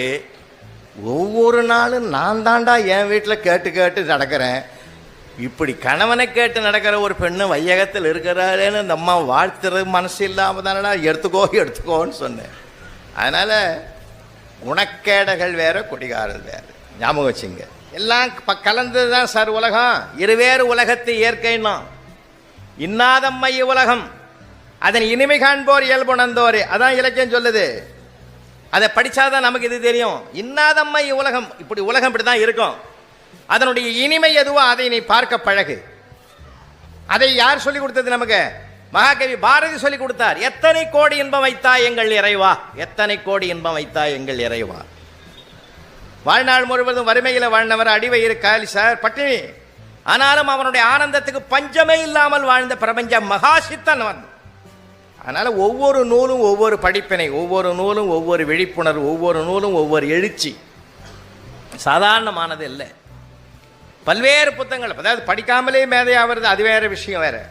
ஒவ்வொரு நாளும் நான் தாண்டா என் வீட்டில் கேட்டு கேட்டு நடக்கிறேன், இப்படி கணவனை கேட்டு நடக்கிற ஒரு பெண்ணு வையகத்தில் இருக்கிறாரேன்னு இந்த அம்மா வாழ்த்துறது மனசு இல்லாமல் தானடா எடுத்துக்கோன்னு சொன்னேன். அதனால் குணக்கேடர்கள் வேறு, குடிகாரர்கள் வேறு. ஞாபகம் வச்சுங்க. எல்லாம் கலந்தது தான் சார் உலகம். இருவேறு உலகத்தை இயற்கைன்னா இன்னாதம்மை உலகம், அதன் இனிமை காண்போர் இயல்புணர்ந்தோரே. அதான் இலக்கியம் சொல்லுது. அதை படித்தாதான் நமக்கு இது தெரியும். இன்னாதம்மை உலகம், இப்படி உலகம் இப்படி தான் இருக்கும். அதனுடைய இனிமை எதுவோ அதை நீ பார்க்க பழகு. அதை யார் சொல்லிக் கொடுத்தது நமக்கு? மகாகவி பாரதி சொல்லிக் கொடுத்தார். எத்தனை கோடி இன்பம் வைத்தாய் எங்கள் இறைவா, எத்தனை கோடி இன்பம் வைத்தாய் எங்கள் இறைவா. வாழ்நாள் முழுவதும் வறுமையில் வாழ்ந்தவர், அடிவயிறு காலி சார், பட்டினி. ஆனாலும் அவனுடைய ஆனந்தத்துக்கு பஞ்சமே இல்லாமல் வாழ்ந்த பிரபஞ்ச மகாசித்தன் அவன். அதனால் ஒவ்வொரு நூலும் ஒவ்வொரு படிப்பினை, ஒவ்வொரு நூலும் ஒவ்வொரு விழிப்புணர்வு, ஒவ்வொரு நூலும் ஒவ்வொரு எழுச்சி. சாதாரணமானது இல்லை. பல்வேறு புத்தகங்கள், அதாவது படிக்காமலே மேதையாகிறது அது வேறு விஷயம் வேறு.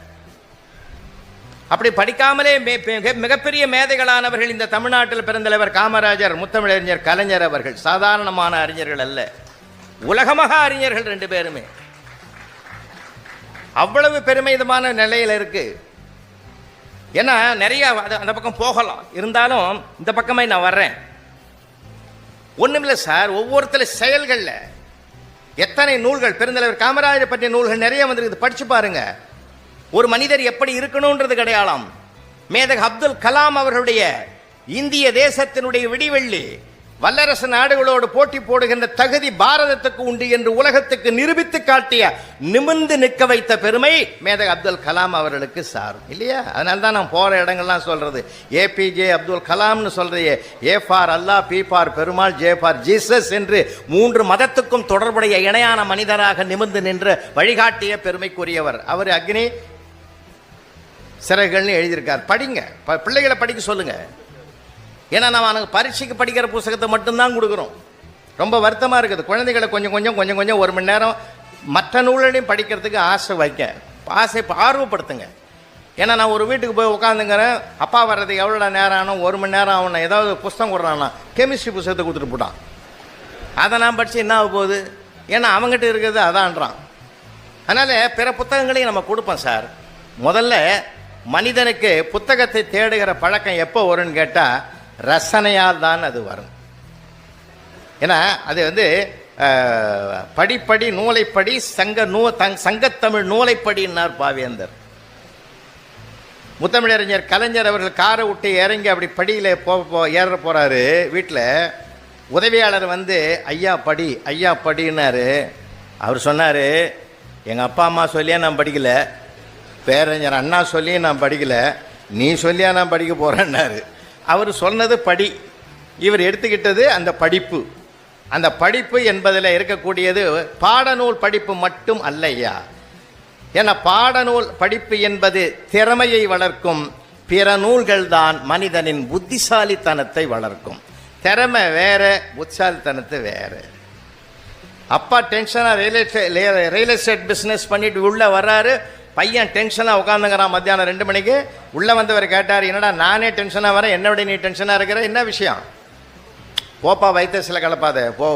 அப்படி படிக்காமலே மிகப்பெரிய மேதைகளானவர்கள் இந்த தமிழ்நாட்டில் பிறந்தவர் காமராஜர், முத்தமிழறிஞர் கலைஞர் அவர்கள். சாதாரணமான அறிஞர்கள் அல்ல, உலகமக அறிஞர்கள் 2 பேருமே. அவ்வளவு பெருமிதமான நிலையில் இருக்கு. ஏன்னா நிறைய அந்த பக்கம் போகலாம், இருந்தாலும் இந்த பக்கமே நான் வர்றேன். ஒண்ணுமில்லை சார், ஒவ்வொருத்தர செயல்களில் எத்தனை நூல்கள், பெருந்தலைவர் காமராஜரை பற்றிய நூல்கள் நிறைய வந்திருக்குது, படிச்சு பாருங்க. ஒரு மனிதர் எப்படி இருக்கணும்ன்றது கிடையாலாம். மேதக அப்துல் கலாம் அவர்களுடைய இந்திய தேசத்தினுடைய விடிவெள்ளி, வல்லரசு நாடுகளோடு போட்டி போடுகின்ற தகுதி பாரதத்துக்கு உண்டு என்று உலகத்துக்கு நிரூபித்து காட்டிய, நிமிர்ந்து நிற்க வைத்த பெருமை மேதக அப்துல் கலாம் அவர்களுக்கு சாரும் இல்லையா? அதனால தான் நான் போகிற இடங்கள்லாம் சொல்றது, ஏபிஜே அப்துல் கலாம்னு சொல்றையே, A for Allah, B for Perumal, J for Jesus என்று 3 மதத்துக்கும் தொடர்புடைய இணையான மனிதராக நிமிர்ந்து நின்று வழிகாட்டிய பெருமைக்குரியவர் அவர். அக்னி சிறகுகள்னு எழுதியிருக்கார். படிங்க, பிள்ளைகளை படிக்க சொல்லுங்க. ஏன்னா நம்ம அவனுக்கு பரீட்சைக்கு படிக்கிற புத்தகத்தை மட்டும்தான் கொடுக்குறோம். ரொம்ப வருத்தமாக இருக்குது. குழந்தைகளை கொஞ்சம் கொஞ்சம் 1 மணி நேரம் மற்ற நூல்களையும் படிக்கிறதுக்கு ஆசை ஆர்வப்படுத்துங்க. ஏன்னா நான் ஒரு வீட்டுக்கு போய் உட்காந்துங்கிறேன், அப்பா வர்றதுக்கு எவ்வளோ நேரம் ஆனும், 1 மணி நேரம் ஆகணும். ஏதாவது புஸ்தகம் கொடுறான்னா கெமிஸ்ட்ரி புத்தகத்தை கொடுத்துட்டு போட்டான், அதை நான் படித்து என்ன ஆக போகுது? ஏன்னா அவங்ககிட்ட இருக்கிறது அதான்றான். அதனால் பிற புத்தகங்களையும் நம்ம கொடுப்போம் சார். முதல்ல மனிதனுக்கு புத்தகத்தை தேடுகிற பழக்கம் எப்போ வரும்னு கேட்டால் ரசனையால் தான் அது வரும். ஏன்னா அது வந்து படிப்படி நூலைப்படி சங்கத்தமிழ் நூலைப்படினார் பாவேந்தர். முத்தமிழறிஞர் கலைஞர் அவர்கள் காரை விட்டு இறங்கி அப்படி படியில் ஏற போகிறாரு. வீட்டில் உதவியாளர் வந்து ஐயா படி ஐயா படினாரு. அவர் சொன்னார், எங்கள் அப்பா அம்மா சொல்லியா நான் படிக்கலை, பேரறிஞர் அண்ணா சொல்லியும் நான் படிக்கலை, நீ சொல்லியா நான் படிக்க போகிறேன்னாரு. அவர் சொன்னது படி, இவர் எடுத்துக்கிட்டது அந்த படிப்பு. அந்த படிப்பு என்பதில் இருக்கக்கூடியது பாடநூல் படிப்பு மட்டும் அல்லையா. ஏன்னா பாடநூல் படிப்பு என்பது திறமையை வளர்க்கும், பிற நூல்கள் தான் மனிதனின் புத்திசாலித்தனத்தை வளர்க்கும். திறமை வேற, புத்திசாலித்தனத்தை வேற. அப்பா டென்ஷனாக ரியல் எஸ்டேட் பிஸ்னஸ் பண்ணிட்டு உள்ளே வர்றாரு. பையன் டென்ஷனாக உட்காந்துங்கிறான். மத்தியானம் 2 மணிக்கு உள்ளே வந்தவர் கேட்டார், என்னடா நானே டென்ஷனாக வரேன், என்னோட நீ டென்ஷனாக இருக்கிற, என்ன விஷயம்? போப்பா வைத்தியசில கலப்பாத போ.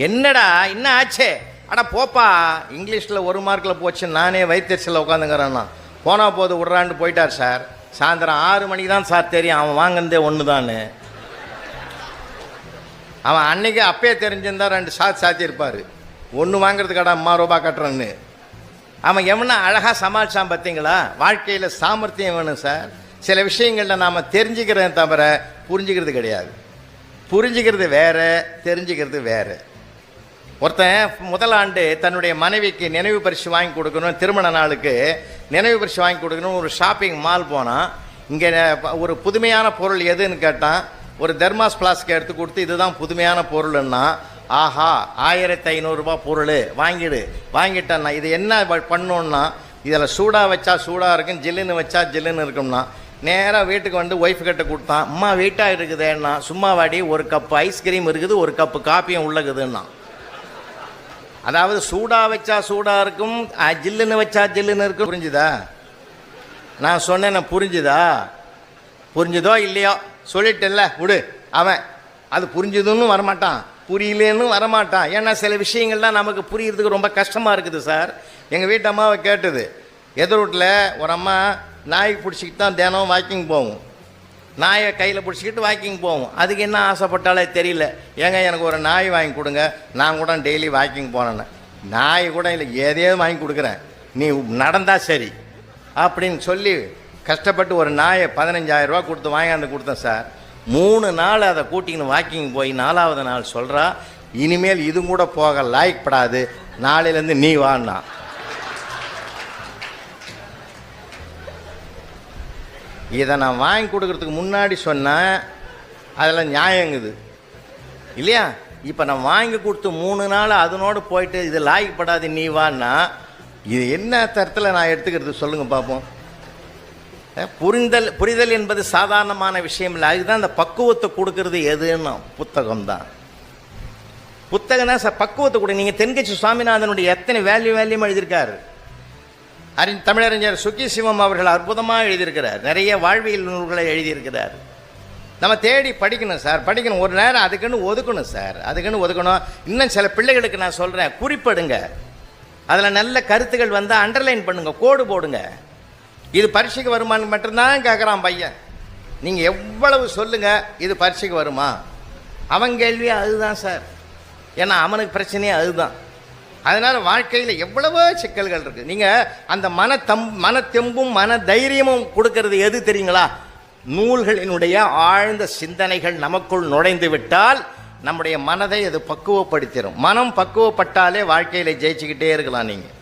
என்னடா என்ன ஆச்சே? அடா போப்பா, இங்கிலீஷில் 1 மார்க்கில் போச்சு, நானே வைத்தியசில உட்காந்துங்கிறேன்னா. போனால் போது விட்றான்னு போயிட்டார் சார். சாயந்தரம் 6 மணிக்கு தான் சார் தெரியும் அவன் வாங்கினதே ஒன்று தான். அவன் அன்னைக்கு அப்பயே தெரிஞ்சிருந்தா 2 சாத்தியிருப்பார். 1 வாங்கிறதுக்கடா ரூபா கட்டுறேன்னு. அவன் எவனா அழகாக சமாளிச்சான் பார்த்தீங்களா? வாழ்க்கையில் சாமர்த்தியம் வேணும் சார். சில விஷயங்களில் நாம் தெரிஞ்சுக்கிறத தவிர புரிஞ்சுக்கிறது கிடையாது. புரிஞ்சுக்கிறது வேற, தெரிஞ்சுக்கிறது வேறு. ஒருத்தன் முதல் ஆண்டு தன்னுடைய மனைவிக்கு நினைவு பரிசு வாங்கி கொடுக்கணும், திருமண நாளுக்கு நினைவு பரிசு வாங்கி கொடுக்கணும். ஒரு ஷாப்பிங் மால் போனான். இங்கே ஒரு புதுமையான பொருள் எதுன்னு கேட்டான். ஒரு தெர்மாஸ் பிளாஸ்க்கு எடுத்து கொடுத்து இதுதான் புதுமையான பொருள்னா, ஆஹா 1500 ரூபா பொருள் வாங்கிடு. வாங்கிட்டேன்னா இது என்ன பண்ணோன்னா, இதில் சூடாக வச்சா சூடாக இருக்கும், ஜில்லுன்னு வச்சா ஜில்லுன்னு இருக்கும்னா. நேராக வீட்டுக்கு வந்து ஒய்ஃபு கிட்ட கொடுத்தான். அம்மா வெயிட்டாக இருக்குதுன்னா, சும்மா வாடி, ஒரு கப்பு ஐஸ்கிரீம் இருக்குது, ஒரு கப்பு காப்பியும் உள்ளக்குதுன்னா. அதாவது சூடாக வச்சா சூடாக இருக்கும், ஜில்லுன்னு வச்சா ஜில்லுன்னு இருக்கும். புரிஞ்சுதா? நான் சொன்னேன் புரிஞ்சுதா? புரிஞ்சுதோ இல்லையோ சொல்லிட்டேன்ல விடு. அவன் அது புரிஞ்சுதுன்னு வரமாட்டான், புரியலேன்னு வரமாட்டான். ஏன்னா சில விஷயங்கள்லாம் நமக்கு புரியறதுக்கு ரொம்ப கஷ்டமாக இருக்குது சார். எங்கள் வீட்டு அம்மாவை கேட்டது, எதிர் வீட்டில் ஒரு அம்மா நாய்க்கு பிடிச்சிக்கிட்டு தான் தினம் வாக்கிங் போகும். நாயை கையில் பிடிச்சிக்கிட்டு வாக்கிங் போகும். அதுக்கு என்ன ஆசைப்பட்டாலே தெரியல. ஏங்க எனக்கு ஒரு நாய் வாங்கி கொடுங்க, நான் கூட டெய்லி வாக்கிங் போனேன்னு. நாய் கூட இல்லை, எதையோ வாங்கி கொடுக்குறேன், நீ நடந்தால் சரி அப்படின்னு சொல்லி கஷ்டப்பட்டு ஒரு நாயை 15,000 ரூபா கொடுத்து வாங்கியாந்து கொடுத்தேன் சார். 3 நாள் அதை கூட்டின்னு வாக்கிங் போய் 4ஆவது நாள் சொல்கிறா, இனிமேல் இது கூட போக லாய்க்கப்படாது, நாளையிலேருந்து நீ வான்னா. இதை நான் வாங்கி கொடுக்கறதுக்கு முன்னாடி சொன்னேன், அதில் நியாயங்குது இல்லையா? இப்போ நான் வாங்கி கொடுத்து 3 நாள் அதனோடு போயிட்டு இது லாய்க்கப்படாது நீ வான்னா, இது என்ன தரத்தில் நான் எடுத்துக்கிறது சொல்லுங்கள் பார்ப்போம். புரிதல் என்பது சாதாரணமான விஷயம் இல்லை. அதுதான் அந்த பக்குவத்தை கொடுக்கறது எதுன்னா புத்தகம் தான். புத்தகம் தான் சார் பக்குவத்தை கொடு. நீங்கள் தென்கட்சி சுவாமிநாதனுடைய எத்தனை வேல்யூம் எழுதியிருக்காரு. தமிழறிஞர் சுக்கி சிவம் அவர்கள் அற்புதமாக எழுதியிருக்கிறார். நிறைய வாழ்வியல் நூல்களை எழுதியிருக்கிறார். நம்ம தேடி படிக்கணும் சார், படிக்கணும். ஒரு நேரம் அதுக்குன்னு ஒதுக்கணும் சார், அதுக்குன்னு ஒதுக்கணும். இன்னும் சில பிள்ளைகளுக்கு நான் சொல்கிறேன், குறிப்பிடுங்க. அதில் நல்ல கருத்துக்கள் வந்தால் அண்டர்லைன் பண்ணுங்க, கோடு போடுங்க. இது பரீட்சைக்கு வருமானு மட்டும்தான் கேட்குறான் பையன். நீங்கள் எவ்வளவு சொல்லுங்கள் இது பரீட்சைக்கு வருமா, அவன் கேள்வியே அதுதான் சார். ஏன்னா அவனுக்கு பிரச்சனையே அதுதான். அதனால் வாழ்க்கையில் எவ்வளவோ சிக்கல்கள் இருக்குது. நீங்கள் அந்த மனத்தெம்பும் மன தைரியமும் கொடுக்கறது எது தெரியுங்களா? நூல்களினுடைய ஆழ்ந்த சிந்தனைகள் நமக்குள் நுழைந்து விட்டால் நம்முடைய மனதை அது பக்குவப்படுத்திடும். மனம் பக்குவப்பட்டாலே வாழ்க்கையில் ஜெயிச்சுக்கிட்டே இருக்கலாம். நீங்கள்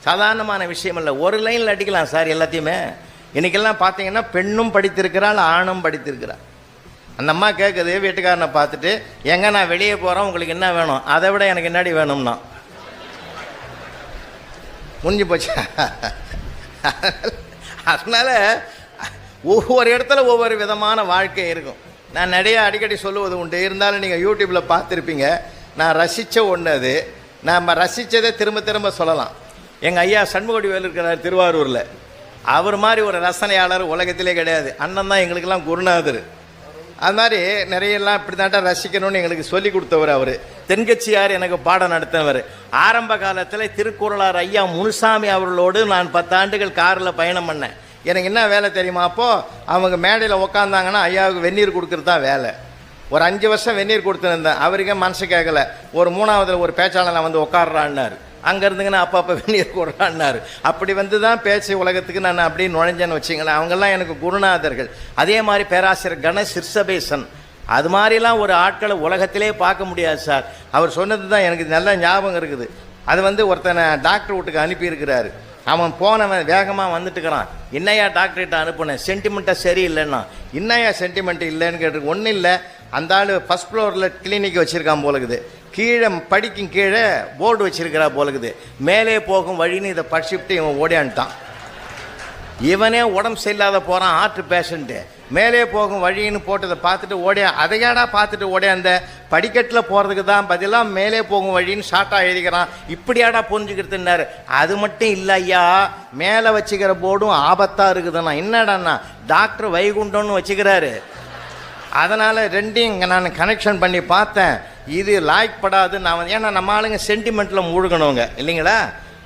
சாதாரணமான விஷயம் இல்லை, ஒரு லைனில் அடிக்கலாம் சார் எல்லாத்தையுமே. இன்றைக்கெல்லாம் பார்த்தீங்கன்னா பெண்ணும் படித்திருக்கிறாள், ஆணும் படித்திருக்கிறாள். அந்த அம்மா கேட்குது வீட்டுக்காரனை பார்த்துட்டு, எங்கே நான் வெளியே போகிறேன், உங்களுக்கு என்ன வேணும், அதை விட எனக்கு என்னடி வேணும்னா முடிஞ்சு போச்சு. அதனால் ஒவ்வொரு இடத்துல ஒவ்வொரு விதமான வாழ்க்கை இருக்கும். நான் நிறைய அடிக்கடி சொல்லுவது உண்டு, இருந்தாலும் நீங்கள் யூடியூப்பில் பார்த்துருப்பீங்க. நான் ரசித்த ஒன்று அது. நம்ம ரசித்ததை திரும்ப திரும்ப சொல்லலாம். எங்கள் ஐயா சண்முகடி வேலு இருக்கிறார் திருவாரூரில். அவர் மாதிரி ஒரு ரசனையாளர் உலகத்திலே கிடையாது. அண்ணன் தான் எங்களுக்கெல்லாம் குருநாதர். அது மாதிரி நிறையெல்லாம் இப்படி தாண்டா ரசிக்கணும்னு எங்களுக்கு சொல்லி கொடுத்தவர் அவர். தென்கட்சியார் எனக்கு பாடம் நடத்தினவர். ஆரம்ப காலத்தில் திருக்குறளார் ஐயா முனுசாமி அவர்களோடு நான் 10 ஆண்டுகள் காரில் பயணம் பண்ணேன். எனக்கு என்ன வேலை தெரியுமா? அப்போது அவங்க மேடையில் உக்காந்தாங்கன்னா ஐயாவுக்கு வெந்நீர் கொடுக்குறது தான் வேலை. ஒரு 5 வருஷம் வெந்நீர் கொடுத்துருந்தேன். அவருக்கே மனசு கேட்கல. ஒரு 3ஆவதுல ஒரு பேச்சாளர் நான் வந்து உட்காடுறான்னாரு. அங்கே இருந்துங்கன்னா அப்பப்போ வெந்நீர் கொடுறான்னாரு. அப்படி வந்து தான் பேச்சு உலகத்துக்கு நான் அப்படியே நுழைஞ்சேன்னு வச்சிங்களேன். அவங்கெல்லாம் எனக்கு குருநாதர்கள். அதே மாதிரி பேராசிரியர் கணேஷ் சிர்சபேசன், அது மாதிரிலாம் ஒரு ஆட்களை உலகத்திலே பார்க்க முடியாது சார். அவர் சொன்னது தான் எனக்கு நல்ல ஞாபகம் இருக்குது. அது வந்து ஒருத்தனை டாக்டர் வீட்டுக்கு அனுப்பியிருக்கிறாரு. அவன் போனவன் வேகமாக வந்துட்டுக்கிறான். என்னையா டாக்டர்கிட்ட அனுப்புனேன், சென்டிமெண்ட்டாக சரியில்லைன்னா. என்னையா சென்டிமெண்ட் இல்லைன்னு கேட்டு, ஒன்றும் இல்லை, அந்த ஆள் ஃபஸ்ட் ஃப்ளோரில் கிளினிக் வச்சுருக்கான் போலக்குது, கீழே படிக்கும் கீழே போர்டு வச்சிருக்கிறா போலக்குது, மேலே போகும் வழின்னு இதை படிச்சுட்டு இவன் ஓடியான்ட்டான். இவனே உடம்பு சரியில்லாத போகிறான், ஹார்ட் பேஷண்ட்டு. மேலே போகும் வழின்னு போட்டதை பார்த்துட்டு ஓடியா, அதையாடா பார்த்துட்டு ஓடியாந்த படிக்கட்டில் போகிறதுக்கு தான் பதிலாக மேலே போகும் வழின்னு ஷார்ட்டாக எழுதிக்கிறான், இப்படியாடா புரிஞ்சுக்கிறதுன்னாரு. அது மட்டும் இல்லை ஐயா, மேலே வச்சுக்கிற போர்டும் ஆபத்தாக இருக்குதுண்ணா. என்னடாண்ணா, டாக்டர் வைகுண்டம்னு வச்சுக்கிறாரு. அதனால் ரெண்டையும் இங்கே நான் கனெக்ஷன் பண்ணி பார்த்தேன். இது லாய்க்கப்படாது. நான் ஏன்னா நம்ம ஆளுங்க சென்டிமெண்ட்டில் மூழ்கணுங்க இல்லைங்களா.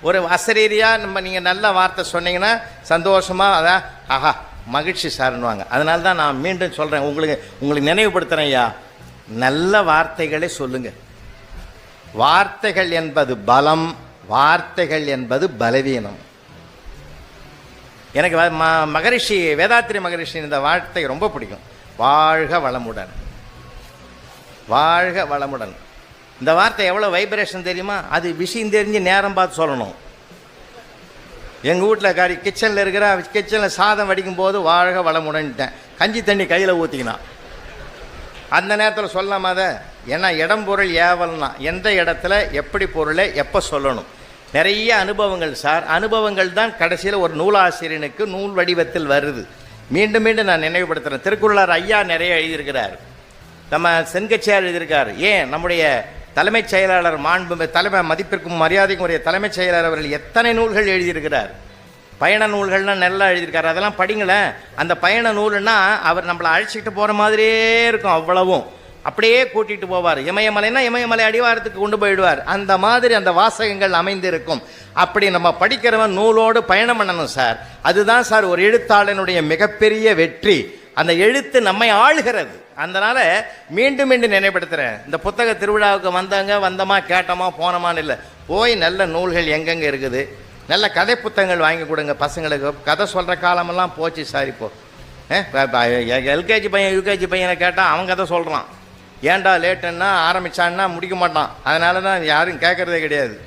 ஒரு அசரீரியாக நீங்கள் நல்ல வார்த்தை சொன்னீங்கன்னா சந்தோஷமாக அதான் ஆஹா மகிழ்ச்சி சார்னுவாங்க. அதனால தான் நான் மீண்டும் சொல்கிறேன், உங்களுக்கு நினைவுபடுத்துகிறேன் ஐயா, நல்ல வார்த்தைகளே சொல்லுங்கள். வார்த்தைகள் என்பது பலம், வார்த்தைகள் என்பது பலவீனம். எனக்கு மகரிஷி வேதாத்திரி மகரிஷி இந்த வார்த்தை ரொம்ப பிடிக்கும். வாழ்க வளமுடன், வாழ்க வளமுடன். இந்த வார்த்தை எவ்வளோ வைப்ரேஷன் தெரியுமா? அது விஷயம் தெரிஞ்சு நேரம் பார்த்து சொல்லணும். எங்கள் வீட்டில் கிச்சனில் இருக்கிற கிச்சனில் சாதம் வடிக்கும் போது வாழ்க வளமுடன்ட்டேன், கஞ்சி தண்ணி கையில் ஊற்றிக்கினான். அந்த நேரத்தில் சொல்லாம அதை, ஏன்னா இடம் பொருள் ஏவல்னா எந்த இடத்துல எப்படி பொருளை எப்போ சொல்லணும். நிறைய அனுபவங்கள் சார். அனுபவங்கள் தான் கடைசியில் ஒரு நூலாசிரியனுக்கு நூல் வடிவத்தில் வருது. மீண்டும் மீண்டும் நான் நினைவுபடுத்துகிறேன். திருக்குறளார் ஐயா நிறைய எழுதியிருக்கிறார், நம்ம செங்கச்சியார் எழுதியிருக்கார். ஏன் நம்முடைய தலைமைச் செயலாளர் தலைமை மதிப்பிற்கும் மரியாதைக்கும் உரிய தலைமைச் செயலாளர் அவர்கள் எத்தனை நூல்கள் எழுதியிருக்கிறார். பயண நூல்கள்லாம் நல்லா எழுதியிருக்காரு. அதெல்லாம் படிங்களேன். அந்த பயண நூல்னா அவர் நம்மளை அழைச்சிக்கிட்டு போகிற மாதிரியே இருக்கும். அவ்வளவும் அப்படியே கூட்டிகிட்டு போவார். இமயமலைன்னா இமயமலை அடிவாரத்துக்கு கொண்டு போயிடுவார். அந்த மாதிரி அந்த வாசகங்கள் அமைந்திருக்கும். அப்படி நம்ம படிக்கிறவன் நூலோடு பயணம் பண்ணணும் சார். அதுதான் சார் ஒரு எழுத்தாளனுடைய மிகப்பெரிய வெற்றி. அந்த எழுத்து நம்மை ஆளுகிறது. அதனால் மீண்டும் மீண்டும் நினைவுபடுத்துகிறேன், இந்த புத்தக திருவிழாவுக்கு வந்தோமா கேட்டோமா போனோமான்னு இல்லை, போய் நல்ல நூல்கள் எங்கெங்கே இருக்குது, நல்ல கதை புத்தகங்கள் வாங்கி கொடுங்க பசங்களுக்கு. கதை சொல்கிற காலமெல்லாம் போச்சு சார். இப்போது எல்கேஜி பையன் யூகேஜி பையனை கேட்டால் அவன் கதை சொல்கிறான். ஏன்டா லேட்டுன்னா ஆரம்பித்தான்னா முடிக்க மாட்டான். அதனால தான் யாரும் கேட்குறதே கிடையாது.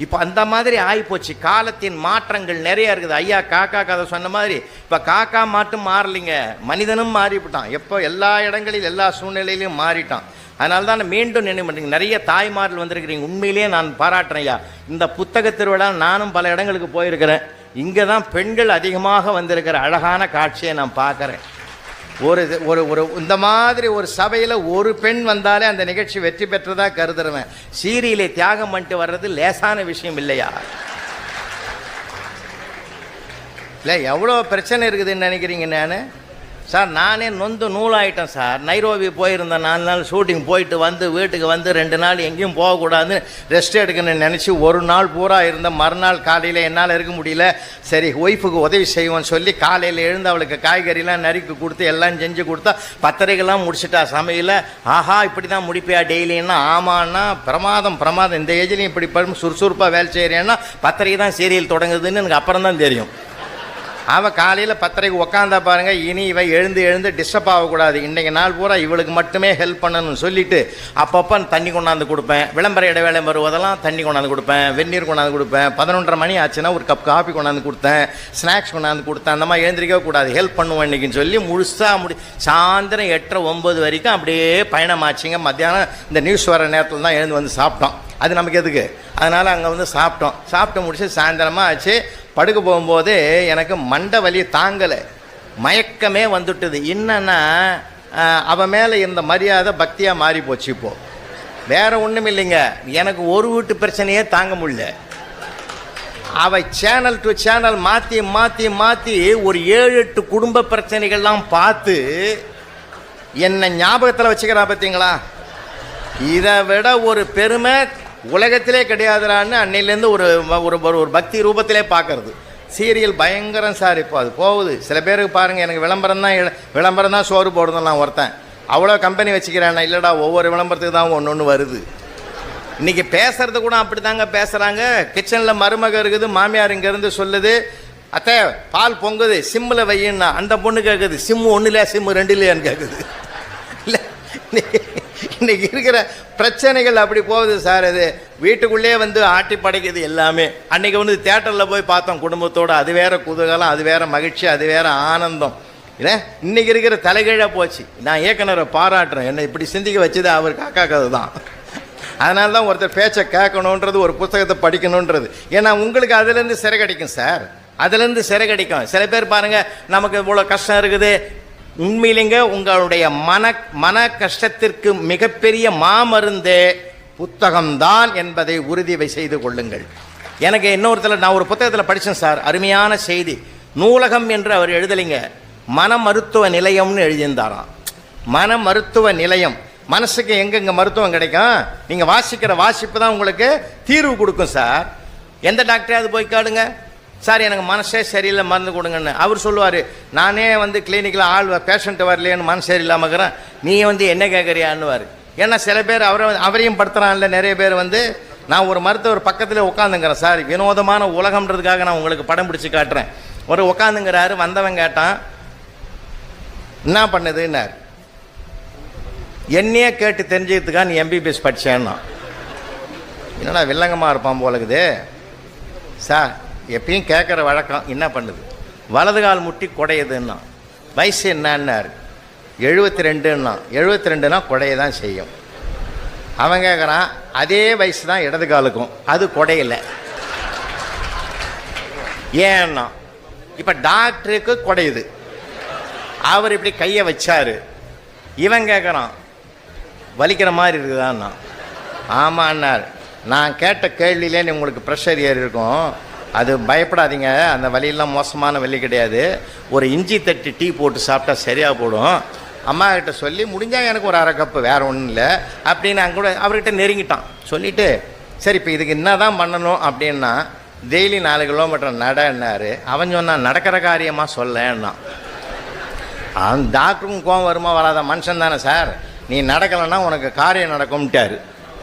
இப்போ அந்த மாதிரி ஆகிப்போச்சு. காலத்தின் மாற்றங்கள் நிறைய இருக்குது. ஐயா காக்கா கதை சொன்ன மாதிரி இப்போ காக்கா மட்டும் மாறலிங்க, மனிதனும் மாறிவிட்டான். எப்போ எல்லா இடங்களில் எல்லா சூழ்நிலையிலையும் மாறிட்டான். அதனால தான் மீண்டும் நினைவு பண்ணுறீங்க. நிறைய தாய்மார்கள் வந்திருக்கிறீங்க, உண்மையிலேயே நான் பாராட்டுறேன் ஐயா. இந்த புத்தக திருவிழா நானும் பல இடங்களுக்கு போயிருக்கிறேன். இங்கே தான் பெண்கள் அதிகமாக வந்திருக்கிற அழகான காட்சியை நான் பார்க்குறேன். ஒரு ஒரு இந்த மாதிரி ஒரு சபையில் ஒரு பெண் வந்தாலே அந்த நிகழ்ச்சி வெற்றி பெற்றதாக கருதுறவன். சீரியலை தியாகம் பண்ணிட்டு வர்றது லேசான விஷயம் இல்லையா? இல்லை எவ்வளோ பிரச்சனை இருக்குதுன்னு நினைக்கிறீங்க? நான் சார் நானே நொந்து நூலாயிட்டேன் சார். நைரோபி போயிருந்தேன் 4 நாள் ஷூட்டிங் போயிட்டு வந்து வீட்டுக்கு வந்து 2 நாள் எங்கேயும் போகக்கூடாதுன்னு ரெஸ்ட் எடுக்கணும்னு நினச்சி ஒரு நாள் பூரா இருந்தேன். மறுநாள் காலையில் என்னால் இருக்க முடியல. சரி ஒய்ஃபுக்கு உதவி செய்வோன்னு சொல்லி காலையில் எழுந்து அவளுக்கு காய்கறிலாம் நறுக்கி கொடுத்து எல்லாம் செஞ்சு கொடுத்தா 10:30 முடிச்சுட்டா சமையல. ஆஹா இப்படி தான் முடிப்பியா டெய்லின்னா? ஆமான்னா பிரமாதம் பிரமாதம், இந்த ஏஜ்லேயும் இப்படி சுறுசுறுப்பாக வேலை செய்கிறேன்னா 10:30 தான் சீரியல் தொடங்குதுன்னு எனக்கு அப்புறம் தான் தெரியும். அவள் காலையில் 10:30 உக்காந்தா பாருங்கள். இனி இவன் எழுந்து டிஸ்டர்ப் ஆகக்கூடாது, இன்றைக்கி நாள் பூரா இவளுக்கு மட்டுமே ஹெல்ப் பண்ணணும்னு சொல்லிவிட்டு அப்பப்போ தண்ணி கொண்டாந்து கொடுப்பேன். விளம்பர இடைவேளை வருவதெல்லாம் தண்ணி கொண்டாந்து கொடுப்பேன், வெந்நீர் கொண்டாந்து கொடுப்பேன். 11:30 மணி ஆச்சுன்னா ஒரு கப் காஃபி கொண்டாந்து கொடுத்தேன், ஸ்நாக்ஸ் கொண்டாந்து கொடுத்தேன். அந்த மாதிரி எழுந்திரிக்கவே கூடாது, ஹெல்ப் பண்ணுவேன் இன்றைக்கின்னு சொல்லி முழுசாக சாயந்தரம் 8:30-9 வரைக்கும் அப்படியே பயணமாச்சுங்க. மத்தியானம் இந்த நியூஸ் வர நேரத்தில் தான் எழுந்து வந்து சாப்பிட்டோம். அது நமக்கு எதுக்கு? அதனால் அங்கே வந்து சாப்பிட்டு முடிச்சு சாயந்தரமாக ஆச்சு. படுக்க போகும்போது எனக்கு மண்டை வலி தாங்கலை, மயக்கமே வந்துட்டுது. என்னன்னா அவன் மேலே இருந்த மரியாதை பக்தியாக மாறி போச்சு. இப்போது வேறு ஒன்றும் இல்லைங்க, எனக்கு ஒரு வீட்டு பிரச்சனையே தாங்க முடியல. அவள் சேனல் டு சேனல் மாற்றி ஒரு 7-8 குடும்ப பிரச்சனைகள்லாம் பார்த்து என்னை ஞாபகத்தில் வச்சுக்கிறா பார்த்தீங்களா? இதை விட ஒரு பெருமை உலகத்திலே கிடையாதுறான்னு அன்னையிலேருந்து ஒரு ஒரு பக்தி ரூபத்திலே பார்க்கறது. சீரியல் பயங்கரம் சார். இப்போ அது போகுது. சில பேருக்கு பாருங்கள், எனக்கு விளம்பரம் தான் சோறு போடுறதுலாம் ஒருத்தன் அவ்வளோ கம்பெனி வச்சுக்கிறானா? இல்லைடா, ஒவ்வொரு விளம்பரத்துக்கு தான் ஒன்று வருது. இன்றைக்கி பேசுறது கூட அப்படி தாங்க பேசுகிறாங்க. கிச்சனில் மருமக இருக்குது, மாமியார் இங்கேருந்து சொல்லுது, அத்தை பால் பொங்குது, சிம்மில் வையின்னா. அந்த பொண்ணு கேட்குது, சிம்மு 1 சிம்மு 2 கேட்குது. இல்லை, இன்றைக்கி இருக்கிற பிரச்சனைகள் அப்படி போகுது சார். அது வீட்டுக்குள்ளே வந்து ஆட்டி படைக்குது எல்லாமே. அன்றைக்கி வந்து தேட்டரில் போய் பார்த்தோம் குடும்பத்தோடு. அது வேற குதூகலம், அது வேற மகிழ்ச்சி, அது வேற ஆனந்தம். இல்லை, இன்றைக்கி இருக்கிற தலைகீழாக போச்சு. நான் இயக்குனரை பாராட்டுறேன், என்னை இப்படி சிந்திக்க வச்சது அவர் காக்கா கதை தான். அதனால தான் ஒருத்தர் பேச்சை கேட்கணுன்றது, ஒரு புத்தகத்தை படிக்கணுன்றது. ஏன்னா உங்களுக்கு அதுலேருந்து சிறை கிடைக்கும் சார், அதுலேருந்து சிறை கிடைக்கும். சில பேர் பாருங்கள், நமக்கு இவ்வளோ கஷ்டம் இருக்குது. உண்மையிலேங்க உங்களுடைய மன கஷ்டத்திற்கு மிகப்பெரிய மாமருந்தே புத்தகம்தான் என்பதை உறுதி செய்து கொள்ளுங்கள். எனக்கு இன்னொருத்தர், நான் ஒரு புத்தகத்தில் படித்தேன் சார், அருமையான செய்தி. நூலகம் என்று அவர் எழுதலைங்க, மன மருத்துவ நிலையம்னு எழுதியிருந்தாராம். மன மருத்துவ நிலையம். மனசுக்கு எங்கெங்கே மருத்துவம் கிடைக்கும்? நீங்கள் வாசிக்கிற வாசிப்பு தான் உங்களுக்கு தீர்வு கொடுக்கும் சார். எந்த டாக்டரையாவது போய் கேளுங்க, சார் எனக்கு மனசே சரியில்லை மருந்து கொடுங்கன்னு. அவர் சொல்லுவார், நானே வந்து கிளினிக்கில் பேஷண்ட்டு வரலையேன்னு மனசு சரியில்லாமல் இருக்கிறேன், நீ வந்து என்ன கேட்குறியான்னுவார். ஏன்னா சில பேர் அவரையும் படுத்துகிறான்ல. நிறைய பேர் வந்து, நான் ஒரு மருத்துவர் பக்கத்தில் உட்காந்துங்கிறேன் சார், வினோதமான உலகம்ன்றதுக்காக நான் உங்களுக்கு படம் பிடிச்சி காட்டுறேன். ஒரு உட்காந்துங்கிறாரு, வந்தவன் கேட்டான், என்ன பண்ணுதுன்னார். என்னையே கேட்டு தெரிஞ்சுக்கிறதுக்காக நீ எம்பிபிஎஸ் படித்தேன்னா. என்னடா வில்லங்கமாக இருப்பான் போலக்குது சார். எப்பயும் கேட்குற வழக்கம், என்ன பண்ணுது? வலது கால் முட்டி குடையுதுன்னா. வயசு என்னன்னாரு? 72ன்னா. 72னா குடைய தான் செய்யும். அவன் கேட்குறான், அதே வயசு தான் இடது காலுக்கும், அது குடையில. ஏன்னா இப்போ டாக்டருக்கு குடையுது, அவர் இப்படி கையை வச்சாரு. இவன் கேட்குறான், வலிக்கிற மாதிரி இருக்குதான்னா. ஆமான்னார். நான் கேட்ட கேள்வியிலே உங்களுக்கு ப்ரெஷர் ஏறி இருக்கும், அது பயப்படாதீங்க, அந்த வலியெல்லாம் மோசமான வலி கிடையாது. ஒரு இஞ்சி தட்டி டீ போட்டு சாப்பிட்டா சரியாக போடும். அம்மா கிட்ட சொல்லி முடிஞ்சால் எனக்கு ஒரு 1/2 கப்பு, வேறு ஒன்றும் இல்லை அப்படின்னு அங்கே கூட அவர்கிட்ட நெருங்கிட்டான். சொல்லிவிட்டு, சரி இப்போ இதுக்கு என்ன தான் பண்ணணும் அப்படின்னா, டெய்லி 4 கிலோமீட்டர் நடன்னாரு. அவன் சொன்னான், நடக்கிற காரியமாக சொல்லன்னா. அவன் டாக்டருக்கும் கோவம் வருமா வராத, மனுஷன் தானே சார், நீ நடக்கலைன்னா உனக்கு காரியம் நடக்கும்ட்டார்.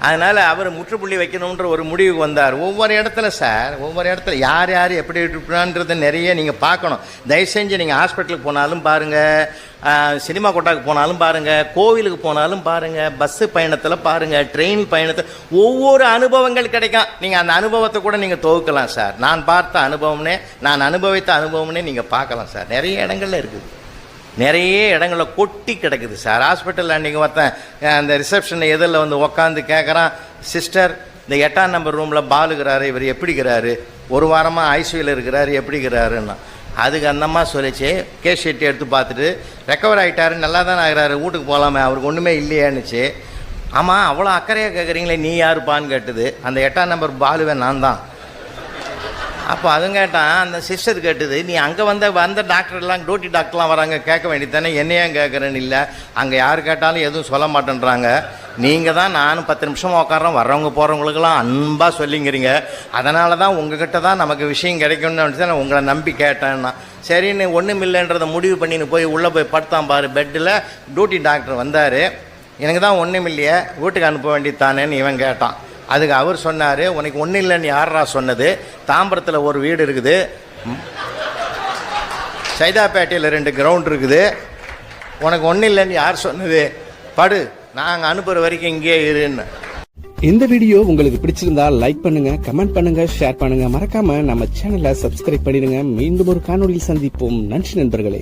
அதனால் அவர் முற்றுப்புள்ளி வைக்கணுன்ற ஒரு முடிவுக்கு வந்தார். ஒவ்வொரு இடத்துல சார், ஒவ்வொரு இடத்துல யார் யார் எப்படி இருப்பான்றதை நிறைய நீங்கள் பார்க்கணும். தயவு செஞ்சு நீங்கள் ஹாஸ்பிட்டலுக்கு போனாலும் பாருங்கள், சினிமா கொட்டாக்கு போனாலும் பாருங்கள், கோவிலுக்கு போனாலும் பாருங்கள், பஸ்ஸு பயணத்தில் பாருங்கள், ட்ரெயின் பயணத்தில் ஒவ்வொரு அனுபவங்கள் கிடைக்கும். நீங்கள் அந்த அனுபவத்தை கூட நீங்கள் துவக்கலாம் சார். நான் பார்த்த அனுபவம்னே, நான் அனுபவித்த அனுபவம்னே நீங்கள் பார்க்கலாம் சார். நிறைய இடங்கள்ல இருக்குது, நிறைய இடங்களில் கொட்டி கிடக்குது சார். ஹாஸ்பிட்டலில் அன்றைக்கி ஒருத்தன் அந்த ரிசப்ஷனை எதிரில் வந்து உக்காந்து கேட்குறான், சிஸ்டர் இந்த 8ஆம் நம்பர் ரூமில் பாலுகிறாரு, இவர் எப்படிக்கிறாரு, 1 வாரமாக ஐசியூவில் இருக்கிறாரு, எப்படிக்கிறாருன்னா. அதுக்கு அந்தம்மா சொல்லிச்சு, கேஸ் ஷீட் எடுத்து பார்த்துட்டு, ரெக்கவர் ஆகிட்டாரு, நல்லா தானே ஆகிறாரு, வீட்டுக்கு போகலாமே, அவருக்கு ஒன்றுமே இல்லையான்னுச்சு. ஆமாம், அவ்வளோ அக்கறையாக கேட்குறீங்களே, நீ யாருப்பான்னு கேட்டுது. அந்த 8ஆம் நம்பர் பாலுவே நான் தான். அப்போ அதுவும் கேட்டான், அந்த சிஸ்டர் கேட்டுது, நீ அங்கே வந்த டாக்டர்லாம், டியூட்டி டாக்டர்லாம் வராங்க, கேட்க வேண்டியது தானே, என்னையும் கேட்குறேன்னு. இல்லை, அங்கே யார் கேட்டாலும் எதுவும் சொல்ல மாட்டேன்றாங்க, நீங்கள் தான் நானும் 10 நிமிஷம் உட்காரோம், வர்றவங்க போகிறவங்களுக்கெல்லாம் அன்பாக சொல்லிங்கிறீங்க, அதனால தான் உங்ககிட்ட தான் நமக்கு விஷயம் கிடைக்கும்னு நான் உங்களை நம்பி கேட்டேன்னா. சரின்னு ஒன்றும் இல்லைன்றதை முடிவு பண்ணின்னு போய் உள்ளே போய் படுத்தான் பாரு பெட்டில். டியூட்டி டாக்டர் வந்தார், எனக்கு தான் ஒன்றும் இல்லையே, வீட்டுக்கு அனுப்ப வேண்டியது தானேன்னு இவன் கேட்டான். அதுக்கு அவர் சொன்னார், உனக்கு ஒன்றும் இல்லைன்னு யாரா சொன்னது? தாம்பரத்தில் ஒரு வீடு இருக்குது, சைதாப்பேட்டையில் 2 கிரவுண்ட் இருக்குது, உனக்கு ஒன்றும் இல்லைன்னு யார் சொன்னது? படு, நாங்கள் அனுப்புகிற வரைக்கும் இங்கே இருன்னு. இந்த வீடியோ உங்களுக்கு பிடிச்சிருந்தா லைக் பண்ணுங்க, கமெண்ட் பண்ணுங்க, ஷேர் பண்ணுங்க. மறக்காம நம்ம சேனலை சப்ஸ்கிரைப் பண்ணிடுங்க. மீண்டும் ஒரு காணொளியில் சந்திப்போம். நன்றி நண்பர்களே.